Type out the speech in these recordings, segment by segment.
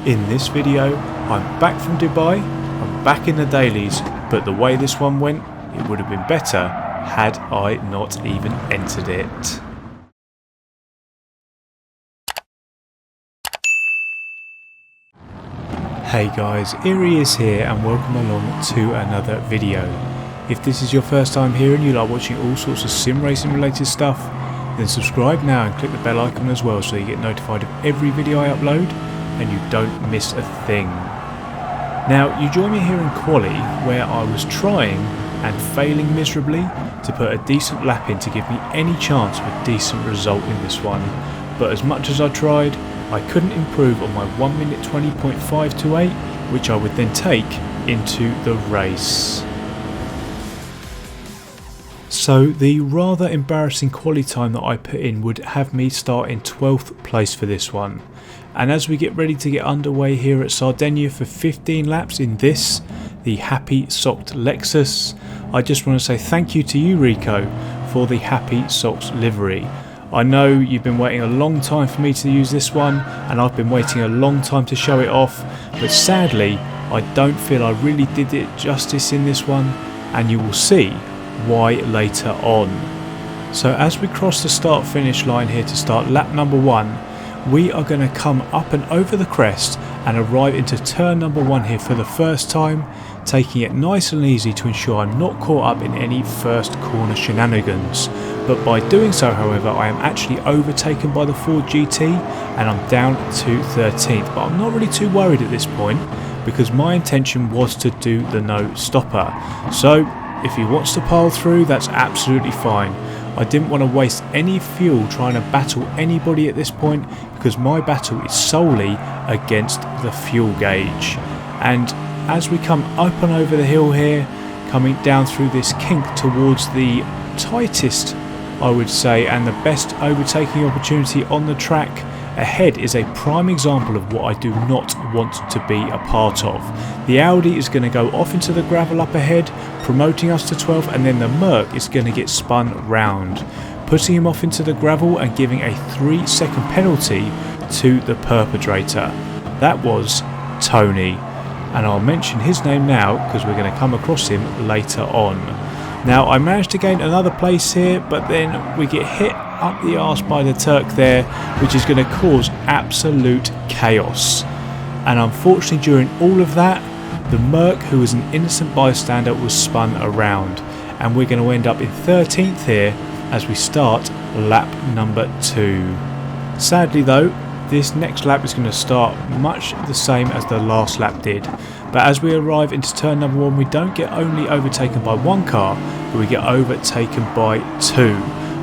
In this video, I'm back from Dubai, I'm back in the dailies, but the way this one went, it would have been better had I not even entered it. Hey guys, Eerie is here and welcome along to another video. If this is your first time here and you like watching all sorts of sim racing related stuff, then subscribe now and click the bell icon as well so you get notified of every video I upload and you don't miss a thing. Now you join me here in Quali where I was trying and failing miserably to put a decent lap in to give me any chance of a decent result in this one, but as much as I tried, I couldn't improve on my 1 minute 20.528, which I would then take into the race. So the rather embarrassing quali time that I put in would have me start in 12th place for this one. And as we get ready to get underway here at Sardinia for 15 laps in this, the Happy Socked Lexus, I just want to say thank you to you, Rico, for the Happy Socks livery. I know you've been waiting a long time for me to use this one, and I've been waiting a long time to show it off, but sadly I don't feel I really did it justice in this one, and you will see why later on. So as we cross the start finish line here to start lap number 1, we are going to come up and over the crest and arrive into turn number 1 here for the first time, taking it nice and easy to ensure I'm not caught up in any first corner shenanigans. But by doing so, however, I am actually overtaken by the Ford GT and I'm down to 13th, but I'm not really too worried at this point because my intention was to do the no stopper. So if he wants to pile through, that's absolutely fine. I didn't want to waste any fuel trying to battle anybody at this point because my battle is solely against the fuel gauge. And as we come up and over the hill here, coming down through this kink towards the tightest, I would say, and the best overtaking opportunity on the track, ahead is a prime example of what I do not want to be a part of. The Audi is going to go off into the gravel up ahead, promoting us to 12th, and then the Merc is going to get spun round, putting him off into the gravel and giving a 3-second penalty to the perpetrator. That was Tony, and I'll mention his name now because we're going to come across him later on. Now I managed to gain another place here, but then we get hit up the arse by the Turk there, which is going to cause absolute chaos. And unfortunately during all of that, the Merc, who was an innocent bystander, was spun around, and we're going to end up in 13th here as we start lap number 2. Sadly though, this next lap is going to start much the same as the last lap did, but as we arrive into turn number 1, we don't get only overtaken by one car, but we get overtaken by 2.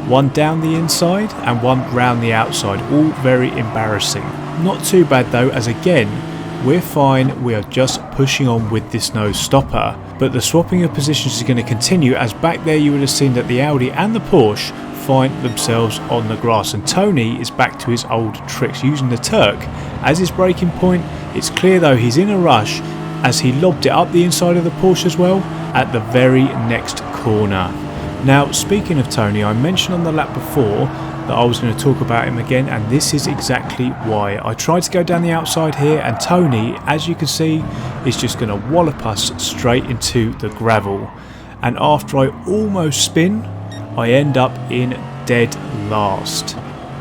One down the inside and one round the outside, all very embarrassing. Not too bad though, as again we're fine, we are just pushing on with this no stopper. But the swapping of positions is going to continue, as back there you would have seen that the Audi and the Porsche find themselves on the grass, and Tony is back to his old tricks, using the Turk as his braking point. It's clear though he's in a rush as he lobbed it up the inside of the Porsche as well at the very next corner. Now speaking of Tony, I mentioned on the lap before that I was going to talk about him again, and this is exactly why. I tried to go down the outside here, and Tony, as you can see, is just going to wallop us straight into the gravel, and after I almost spin, I end up in dead last.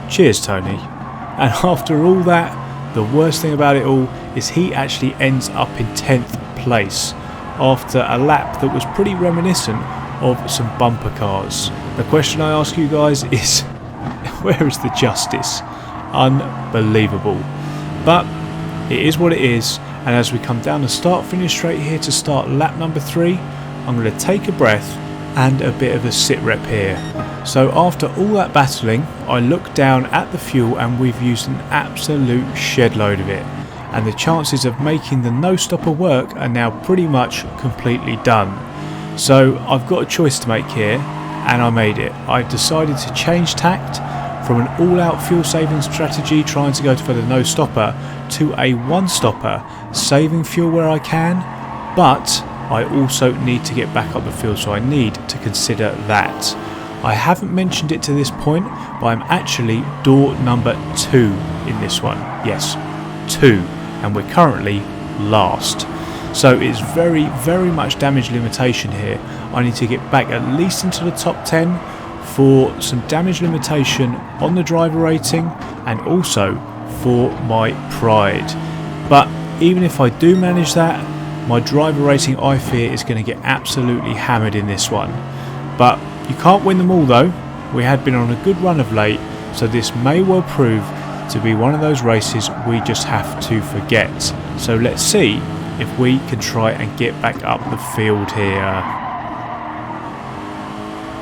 Cheers Tony. And after all that, the worst thing about it all is he actually ends up in 10th place after a lap that was pretty reminiscent of some bumper cars. The question I ask you guys is, where is the justice? Unbelievable. But it is what it is, and as we come down the start finish straight here to start lap number 3, I'm going to take a breath and a bit of a sit rep here. So after all that battling, I look down at the fuel and we've used an absolute shed load of it, and the chances of making the no stopper work are now pretty much completely done. So I've got a choice to make here, and I made it. I decided to change tact from an all-out fuel saving strategy trying to go for the no stopper to a one stopper, saving fuel where I can, but I also need to get back up the field, so I need to consider that. I haven't mentioned it to this point, but I'm actually door number 2 in this one. Yes, 2. and we're currently last. So it's very much damage limitation here. I need to get back at least into the top 10 for some damage limitation on the driver rating and also for my pride. But even if I do manage that, my driver rating I fear is going to get absolutely hammered in this one. But you can't win them all though. We had been on a good run of late, so this may well prove to be one of those races we just have to forget. So let's see if we can try and get back up the field here.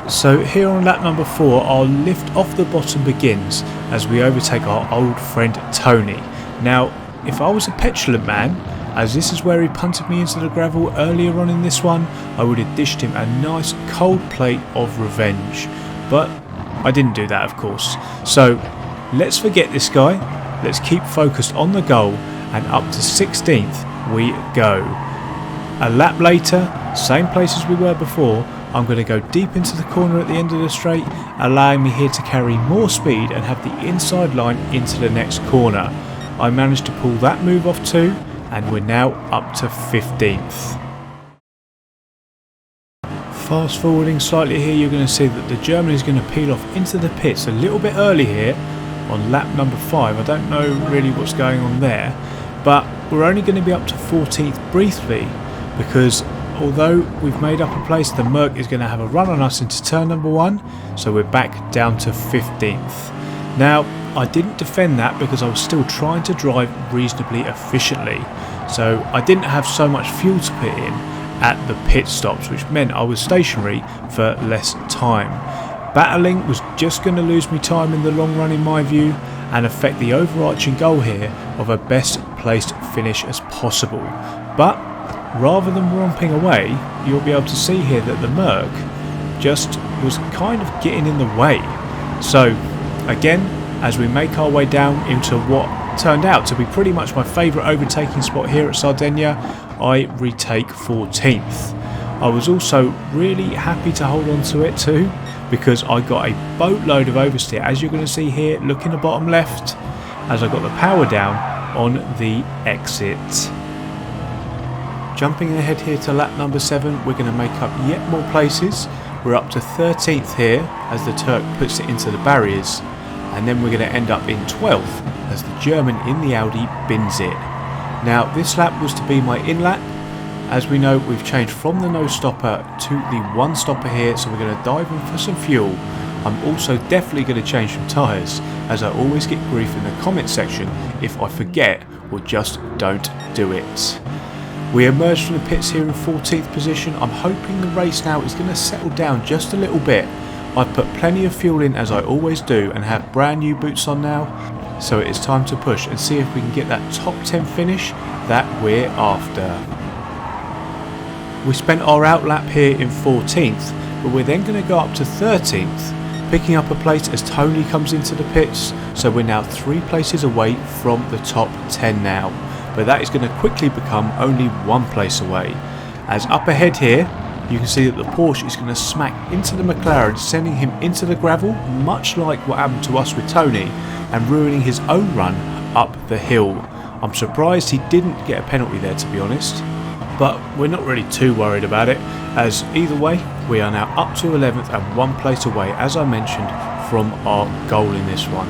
So here on lap number 4, our lift off the bottom begins as we overtake our old friend Tony. Now, if I was a petulant man, as this is where he punted me into the gravel earlier on in this one, I would have dished him a nice cold plate of revenge. But I didn't do that, of course. So let's forget this guy. Let's keep focused on the goal, and up to 16th we go. A lap later, same place as we were before, I'm going to go deep into the corner at the end of the straight, allowing me here to carry more speed and have the inside line into the next corner. I managed to pull that move off too, and we're now up to 15th. Fast forwarding slightly here, you're going to see that the German is going to peel off into the pits a little bit early here on lap number 5. I don't know really what's going on there, but we're only going to be up to 14th briefly, because although we've made up a place, the Merc is going to have a run on us into turn number 1, so we're back down to 15th. Now, I didn't defend that because I was still trying to drive reasonably efficiently, so I didn't have so much fuel to put in at the pit stops, which meant I was stationary for less time. Battling was just going to lose me time in the long run in my view, and affect the overarching goal here of a best placed finish as possible. But rather than romping away, you'll be able to see here that the Merc just was kind of getting in the way. So again, as we make our way down into what turned out to be pretty much my favourite overtaking spot here at Sardinia, I retake 14th. I was also really happy to hold on to it too, because I got a boatload of oversteer, as you're going to see here, look in the bottom left, as I got the power down on the exit. Jumping ahead here to lap number 7, we're going to make up yet more places. We're up to 13th here as the Turk puts it into the barriers, and then we're going to end up in 12th as the German in the Audi bins it. Now this lap was to be my in lap. As we know, we've changed from the no stopper to the one stopper here, so we're going to dive in for some fuel. I'm also definitely going to change some tyres, as I always get grief in the comment section if I forget or just don't do it. We emerged from the pits here in 14th position. I'm hoping the race now is going to settle down just a little bit. I've put plenty of fuel in, as I always do, and have brand new boots on now, so it is time to push and see if we can get that top 10 finish that we're after. We spent our out lap here in 14th, but we're then going to go up to 13th, picking up a place as Tony comes into the pits, so we're now 3 places away from the top 10 now. But that is going to quickly become only 1 place away, as up ahead here you can see that the Porsche is going to smack into the McLaren, sending him into the gravel, much like what happened to us with Tony, and ruining his own run up the hill. I'm surprised he didn't get a penalty there, to be honest, but we're not really too worried about it, as either way we are now up to 11th and 1 place away, as I mentioned, from our goal in this one.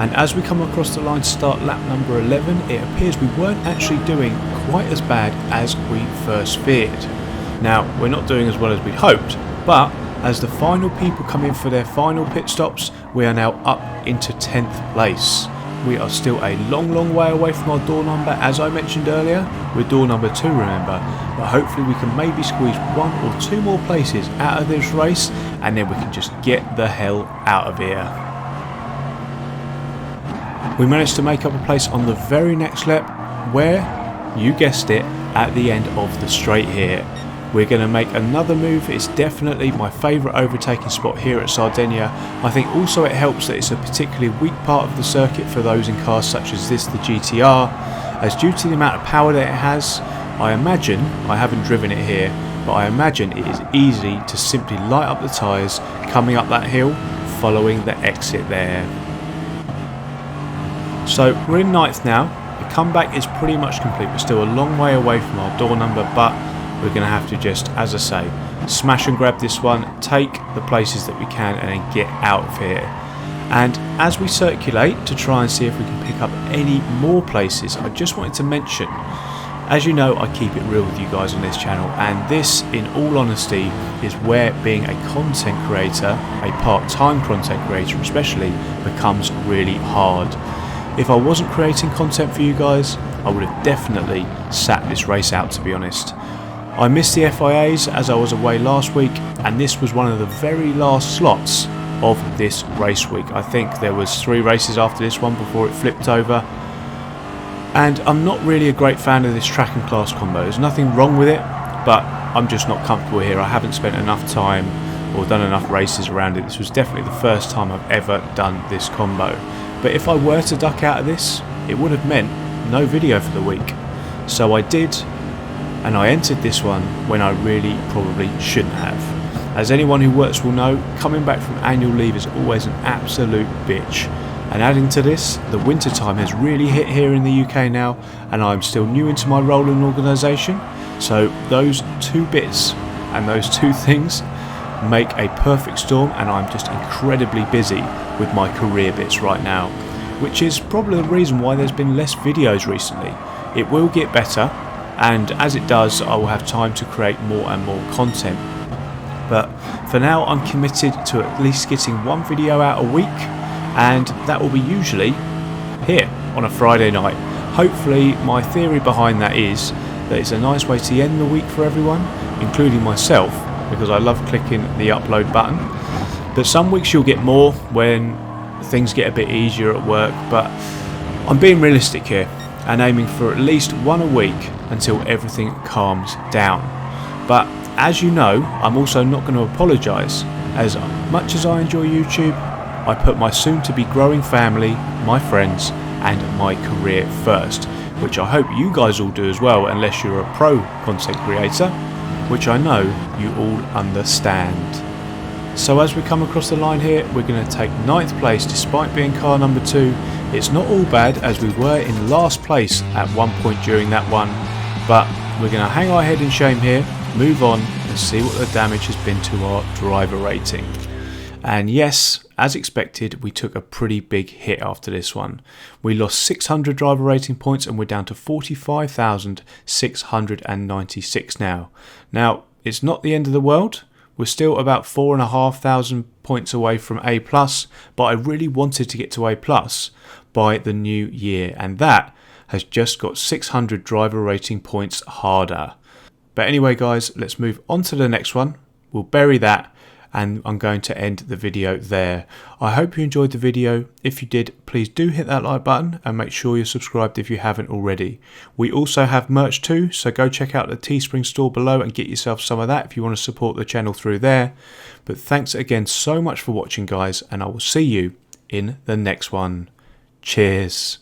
And as we come across the line to start lap number 11, it appears we weren't actually doing quite as bad as we first feared. Now, we're not doing as well as we'd hoped, but as the final people come in for their final pit stops, we are now up into 10th place. We are still a long way away from our door number, as I mentioned earlier. We're door number 2, remember, but hopefully we can maybe squeeze 1 or 2 more places out of this race, and then we can just get the hell out of here. We managed to make up a place on the very next lap, where, you guessed it, at the end of the straight here. We're going to make another move. It's definitely my favourite overtaking spot here at Sardinia. I think also it helps that it's a particularly weak part of the circuit for those in cars such as this, the GTR, as due to the amount of power that it has, I imagine, I haven't driven it here, but I imagine it is easy to simply light up the tyres coming up that hill following the exit there. So we're in 9th now. comeback is pretty much complete. We're still a long way away from our door number, but we're going to have to just, as I say, smash and grab this one, take the places that we can, and then get out of here. And as we circulate to try and see if we can pick up any more places, I just wanted to mention, as you know, I keep it real with you guys on this channel, and this, in all honesty, is where being a content creator, a part-time content creator especially, becomes really hard. If I wasn't creating content for you guys, I would have definitely sat this race out, to be honest. I missed the FIAs as I was away last week, and this was one of the very last slots of this race week. I think there was 3 races after this one before it flipped over. And I'm not really a great fan of this track and class combo. There's nothing wrong with it, but I'm just not comfortable here. I haven't spent enough time or done enough races around it. This was definitely the first time I've ever done this combo. But if I were to duck out of this, it would have meant no video for the week. So I did, and I entered this one when I really probably shouldn't have. As anyone who works will know, coming back from annual leave is always an absolute bitch. And adding to this, the winter time has really hit here in the UK now, and I'm still new into my role in the organisation. So those 2 bits and those 2 things make a perfect storm, and I'm just incredibly busy with my career bits right now, which is probably the reason why there's been less videos recently. It will get better, and as it does, I will have time to create more and more content. But for now, I'm committed to at least getting 1 video out a week, and that will be usually here on a Friday night. Hopefully, my theory behind that is that it's a nice way to end the week for everyone, including myself, because I love clicking the upload button. But some weeks you'll get more when things get a bit easier at work, but I'm being realistic here and aiming for at least 1 a week until everything calms down. But as you know, I'm also not going to apologise. As much as I enjoy YouTube, I put my soon-to-be growing family, my friends, and my career first, which I hope you guys all do as well, unless you're a pro content creator, which I know you all understand. So as we come across the line here, we're going to take 9th place despite being car number 2. It's not all bad, as we were in last place at one point during that one, but we're going to hang our head in shame here, move on, and see what the damage has been to our driver rating. And yes, as expected, we took a pretty big hit after this one. We lost 600 driver rating points, and we're down to 45,696 now. Now, it's not the end of the world. We're still about 4,500 points away from A+, but I really wanted to get to A+ by the new year, and that has just got 600 driver rating points harder. But anyway guys, let's move on to the next one. We'll bury that, and I'm going to end the video there. I hope you enjoyed the video. If you did, please do hit that like button and make sure you're subscribed if you haven't already. We also have merch too, so go check out the Teespring store below and get yourself some of that if you want to support the channel through there. But thanks again so much for watching guys, and I will see you in the next one. Cheers.